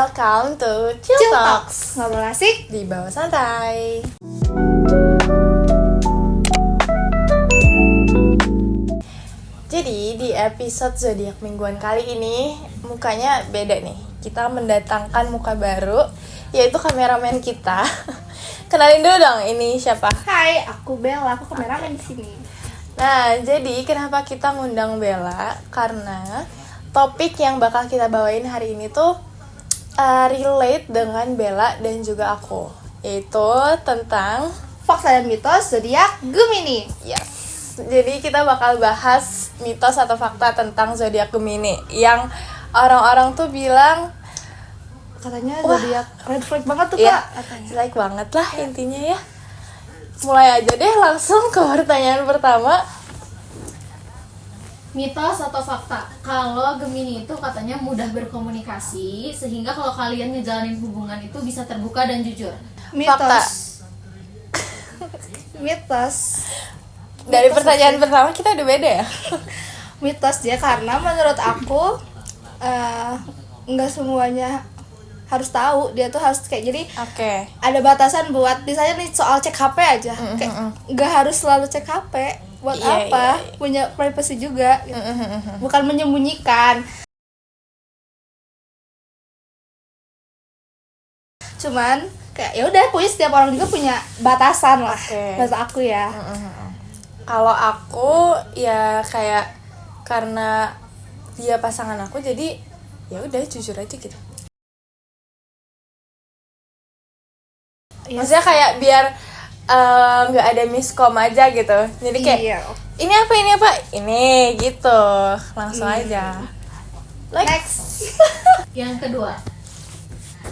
Welcome to Chill Talks, ngobrol asik di bawah santai. Jadi di episode zodiak mingguan kali ini mukanya beda nih. Kita mendatangkan muka baru, yaitu kameramen kita. Kenalin dulu dong, ini siapa? Hai, aku Bella, aku kameramen di sini. Nah, jadi kenapa kita ngundang Bella? Karena topik yang bakal kita bawain hari ini tuh relate dengan Bella dan juga aku, yaitu tentang Fakta dan mitos zodiak Gemini. yes. Jadi kita bakal bahas mitos atau fakta tentang zodiak Gemini yang orang-orang tuh bilang Katanya wah, zodiak red flag banget tuh ya, Kak katanya. jelek banget lah intinya ya. Mulai aja deh langsung ke pertanyaan pertama. Mitos atau fakta? Kalau Gemini itu katanya mudah berkomunikasi, sehingga kalau kalian ngejalanin hubungan itu bisa terbuka dan jujur. Fakta. Mitos. Dari Mitos pertanyaan aja. pertama kita udah beda ya. Mitos dia karena menurut aku nggak semuanya harus tahu. Dia tuh harus kayak jadi Oke. ada batasan buat misalnya nih soal cek HP aja. Kayak nggak harus selalu cek HP. Buat Iya, apa? iya. Punya privacy juga gitu. Bukan menyembunyikan. Cuman kayak ya udah, punya setiap orang juga punya batasan lah. Oke. Menurut aku ya. Kalau aku ya kayak karena dia pasangan aku, jadi ya udah jujur aja gitu. Iya. Maksudnya kayak biar nggak ada miskom aja gitu. Jadi kayak Iya. ini apa ini gitu, langsung aja. Next. Yang kedua,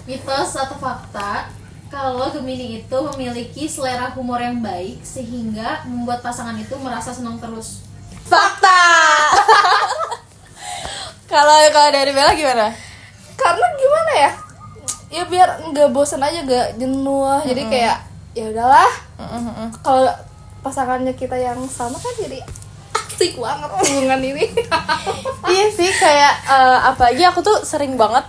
mitos atau fakta? Kalau Gemini itu memiliki selera humor yang baik, sehingga membuat pasangan itu merasa senang terus. Fakta. Kalau dari Bella gimana? Karena gimana ya? Ya biar nggak bosan aja, nggak jenuh. Jadi kayak ya udahlah. Kalau pasangannya kita yang sama kan jadi asik banget hubungan ini. Iya sih, kayak apalagi aku tuh sering banget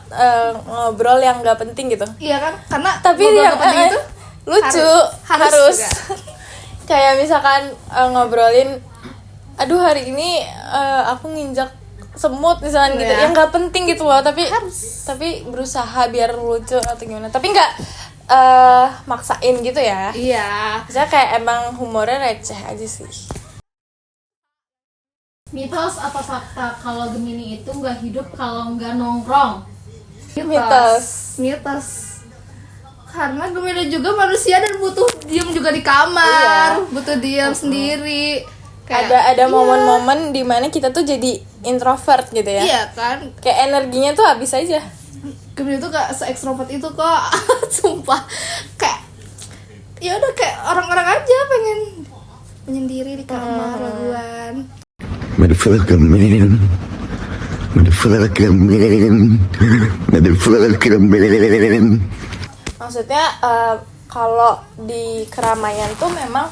ngobrol yang nggak penting gitu. Iya kan? Karena Tapi ngobrol yang penting itu lucu harus harus. juga. Kayak misalkan ngobrolin, aduh hari ini aku nginjak semut misalnya gitu, Iya. yang nggak penting gitu loh, tapi Harus. tapi berusaha biar lucu atau gimana, tapi nggak maksain gitu ya. Iya. Misalnya kayak emang humornya receh aja sih. Mitos atau fakta? Kalau Gemini itu nggak hidup kalau nggak nongkrong. Mitos. Mitos. Karena Gemini juga manusia dan butuh diam juga di kamar, Iya. butuh diam sendiri. Ada iya. momen-momen dimana kita tuh jadi introvert gitu ya. Iya kan? Kayak energinya tuh habis aja. Gemini tuh gak se-ekstrovert itu kok. Sumpah. Kayak ya udah kayak orang-orang aja pengen menyendiri di kamar laguan. Motherfucker man, motherfucker man, motherfucker man. Maksudnya kalau di keramaian tuh memang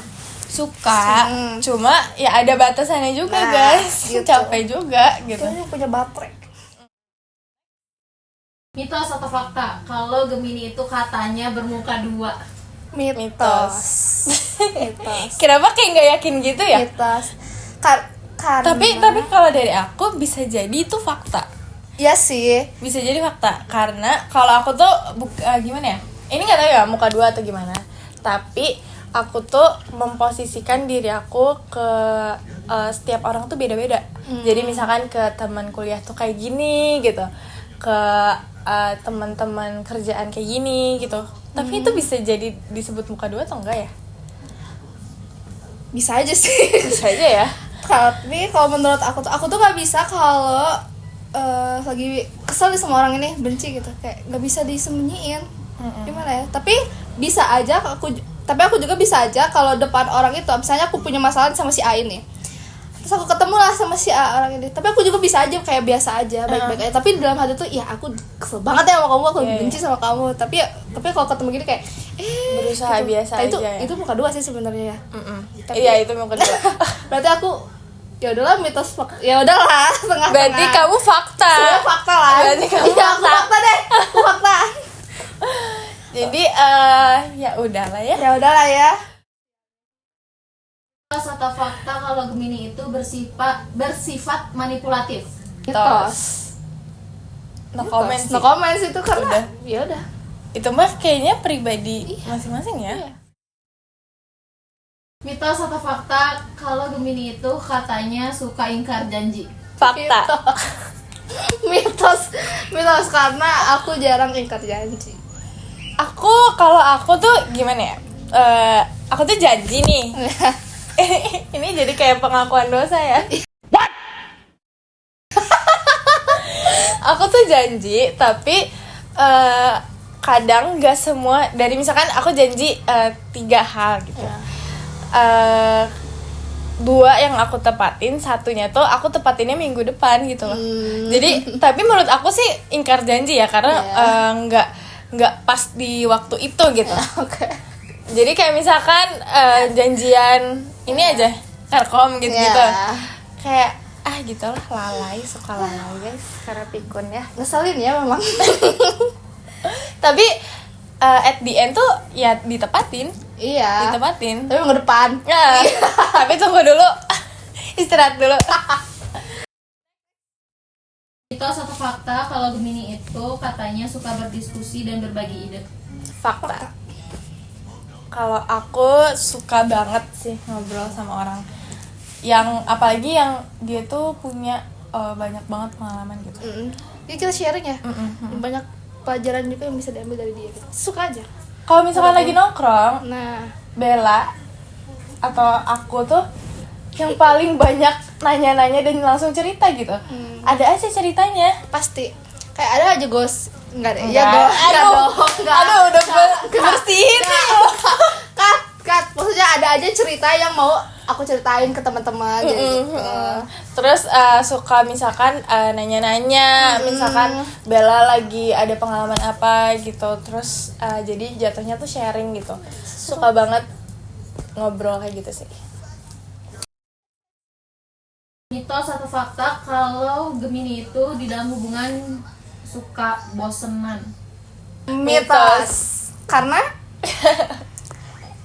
suka, cuma ya ada batasannya juga Nah, guys. gitu. Capek juga gitu. Kayaknya punya baterai. Mitos atau fakta? Kalau Gemini itu katanya bermuka dua. Mitos. Mitos. Kenapa kayak nggak yakin gitu ya? Mitos. Karena Tapi kalau dari aku bisa jadi itu fakta. ya sih. Bisa jadi fakta karena kalau aku tuh gimana ya? Ini nggak tahu ya muka dua atau gimana. Tapi aku tuh memposisikan diri aku ke setiap orang tuh beda-beda. Jadi misalkan ke teman kuliah tuh kayak gini gitu, ke teman-teman kerjaan kayak gini gitu. Tapi itu bisa jadi disebut muka dua atau enggak ya? Bisa aja sih. Bisa aja ya. Tapi kalau menurut aku tuh nggak bisa kalau lagi kesel sama orang ini, benci gitu, kayak nggak bisa disembunyiin. Gimana ya? Tapi bisa aja aku juga bisa aja kalau depan orang itu, misalnya aku punya masalah sama si A ini, terus aku ketemu lah sama si A orang ini, tapi aku juga bisa aja kayak biasa aja, baik-baik aja, tapi di dalam hati tuh ya aku kesel banget ya sama kamu, aku benci sama kamu, tapi kalau ketemu gini kayak Berusaha gitu. biasa Nah, aja ya. itu muka dua sih sebenarnya ya. Tapi- Iya, itu muka dua. Berarti aku ya udahlah mitos ya udahlah setengah-setengah. Berarti kamu fakta. Sebenarnya fakta lah. Berarti kamu iya, aku fakta. fakta deh. Aku fakta. ya udahlah ya. Ya udahlah ya. Mitos atau fakta kalau Gemini itu bersifat manipulatif? Mitos. No comment sih. No comments itu karena Udah. ya udah. Itu mah kayaknya pribadi masing-masing ya. Iya. Mitos atau fakta kalau Gemini itu katanya suka ingkar janji? Fakta. mitos karena aku jarang ingkar janji. Kalau aku tuh gimana ya? Aku tuh janji nih. Ini jadi kayak pengakuan dosa ya. What? Aku tuh janji, tapi kadang nggak semua. Dari misalkan aku janji 3 hal gitu. 2 yang aku tepatin, 1-nya tuh aku tepatinnya minggu depan gitu loh. Jadi, tapi menurut aku sih ingkar janji ya, karena nggak pas di waktu itu gitu. Oke. Jadi kayak misalkan janjian ini aja Telkom gitu-gitu. Kayak gitu lah, suka lalai guys, karena pikun ya. Ngeselin ya memang. Tapi at the end tuh ya ditepatin. Iya. Ditepatin. Tapi minggu depan. Ya, tapi tunggu dulu. Istirahat dulu. Mitos atau fakta kalau Gemini itu katanya suka berdiskusi dan berbagi ide? Fakta. Kalau aku suka banget sih ngobrol sama orang yang apalagi yang dia tuh punya banyak banget pengalaman gitu. Ya kita sharing ya. Banyak pelajaran juga yang bisa diambil dari dia gitu. Suka aja. Kalau misalkan lagi nongkrong, Nah, Bella atau aku tuh yang paling banyak nanya-nanya dan langsung cerita gitu. Ada aja ceritanya. pasti kayak ada aja ghost. Enggak deh. Enggak. Ya dong. Enggak dong. Enggak. Aduh, udah bersihin. Cut. Maksudnya ada aja cerita yang mau aku ceritain ke teman-teman gitu. Terus suka misalkan nanya-nanya, misalkan Bella lagi ada pengalaman apa gitu. Terus jadi jatuhnya tuh sharing gitu. Suka banget ngobrol kayak gitu sih. Mitos atau fakta kalau Gemini itu di dalam hubungan suka bosenan? Mitos. Karena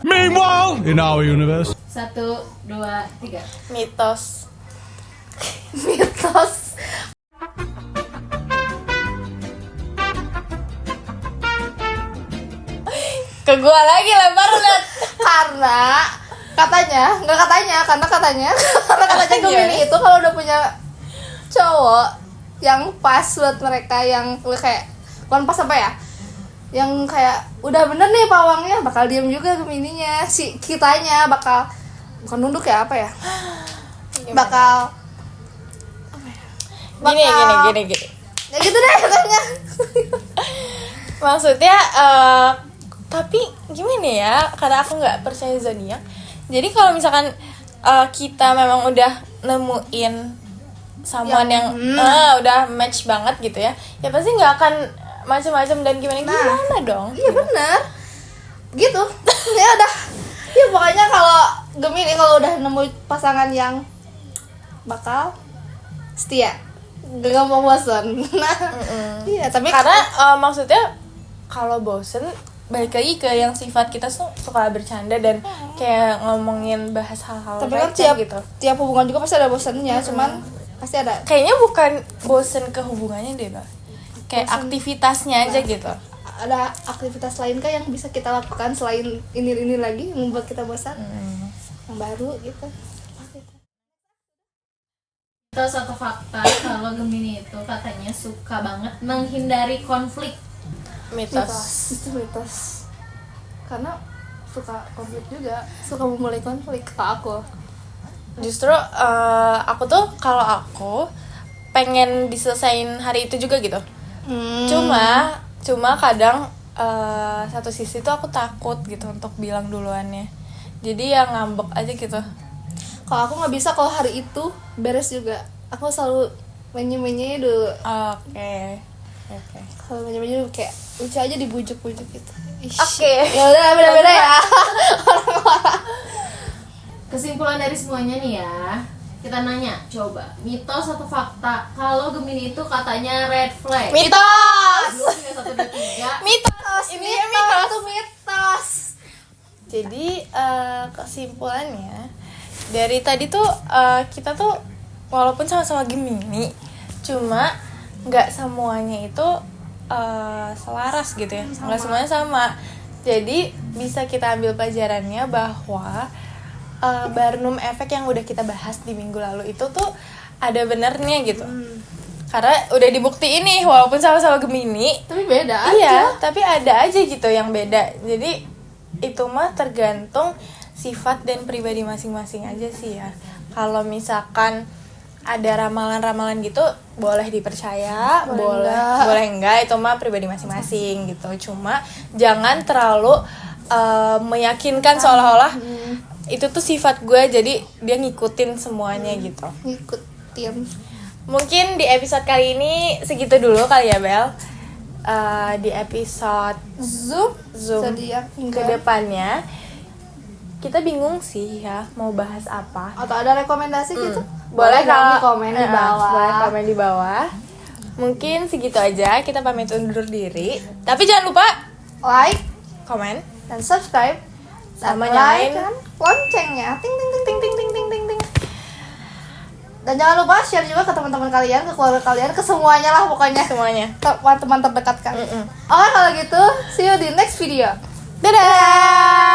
Meanwhile, in our universe. 1, 2, 3. Mitos. mitos. Ke gua lagi lempar udah. Karena karena katanya Gemini itu kalau udah punya cowok yang pas buat mereka, yang kayak bukan pas apa ya, yang kayak udah bener nih pawangnya, bakal diem juga Gemininya, si kitanya bakal bukan nunduk ya, apa ya, bakal Gini. ya gitu deh katanya. Maksudnya tapi gimana ya, karena aku nggak percaya zodiak. Jadi kalau misalkan kita memang udah nemuin someone yang udah match banget gitu ya pasti nggak akan macam-macam dan gimana dong. Iya benar gitu. Ya udah, ya pokoknya kalau Gemini kalau udah nemu pasangan yang bakal setia, gak gampang bosan. Iya, tapi Karena maksudnya kalau bosen balik lagi ke yang sifat kita tuh suka bercanda dan kayak ngomongin bahas hal-hal tapi kan receh gitu. tiap hubungan juga pasti ada bosannya, cuman pasti ada. Kayaknya bukan bosen ke hubungannya deh, Bang. Kayak aktivitasnya aja gitu. Ada aktivitas lain kah yang bisa kita lakukan selain ini lagi yang membuat kita bosan? Yang baru gitu. Mitos atau fakta kalau Gemini itu katanya suka banget menghindari konflik? Mitos. Itu mitos. Karena suka konflik juga, suka memulai konflik ke aku. Justru kalau aku pengen diselesain hari itu juga gitu. Cuma kadang satu sisi tuh aku takut gitu untuk bilang duluannya. Jadi ya ngambek aja gitu. Kalau aku nggak bisa kalau hari itu beres juga. Aku selalu menye-menye dulu. Oke. Kalau menye-menye dulu kayak lucu aja dibujuk-bujuk gitu. Oke. Ya udah beda-beda ya. Kesimpulan dari semuanya nih ya, kita nanya, coba mitos atau fakta kalau Gemini itu katanya red flag? Mitos. 2, 3, 1, 2, 3. Mitos. Ini mitos. Itu mitos. Jadi kesimpulannya dari tadi tuh kita tuh walaupun sama-sama Gemini, cuma nggak semuanya itu selaras gitu ya, nggak semuanya sama. Jadi bisa kita ambil pelajarannya bahwa Barnum efek yang udah kita bahas di minggu lalu itu tuh ada benernya gitu. Karena udah dibuktiin nih walaupun sama-sama Gemini, Tapi beda iya, aja. tapi ada aja gitu yang beda. Jadi itu mah tergantung sifat dan pribadi masing-masing aja sih ya. Kalau misalkan ada ramalan-ramalan gitu boleh dipercaya, boleh enggak, itu mah pribadi masing-masing gitu. Cuma jangan terlalu meyakinkan seolah-olah itu tuh sifat gue, jadi dia ngikutin semuanya gitu. Ngikutin. Mungkin di episode kali ini segitu dulu kali ya Bel. Di episode Zoom Zodiak ke depannya kita bingung sih ya mau bahas apa. atau ada rekomendasi gitu? Boleh dong kalau di komen di bawah. boleh komen di bawah. Mungkin segitu aja, kita pamit undur diri. Tapi jangan lupa Like komen dan subscribe sama dan nyalain kan loncengnya. Ting ting ting ting ting ting ting ting ting. Dan jangan lupa share juga ke teman-teman kalian, ke keluarga kalian, ke semuanya lah pokoknya. semuanya. Teman-teman terdekat kalian. Oke kalau gitu, see you di next video. Dadah.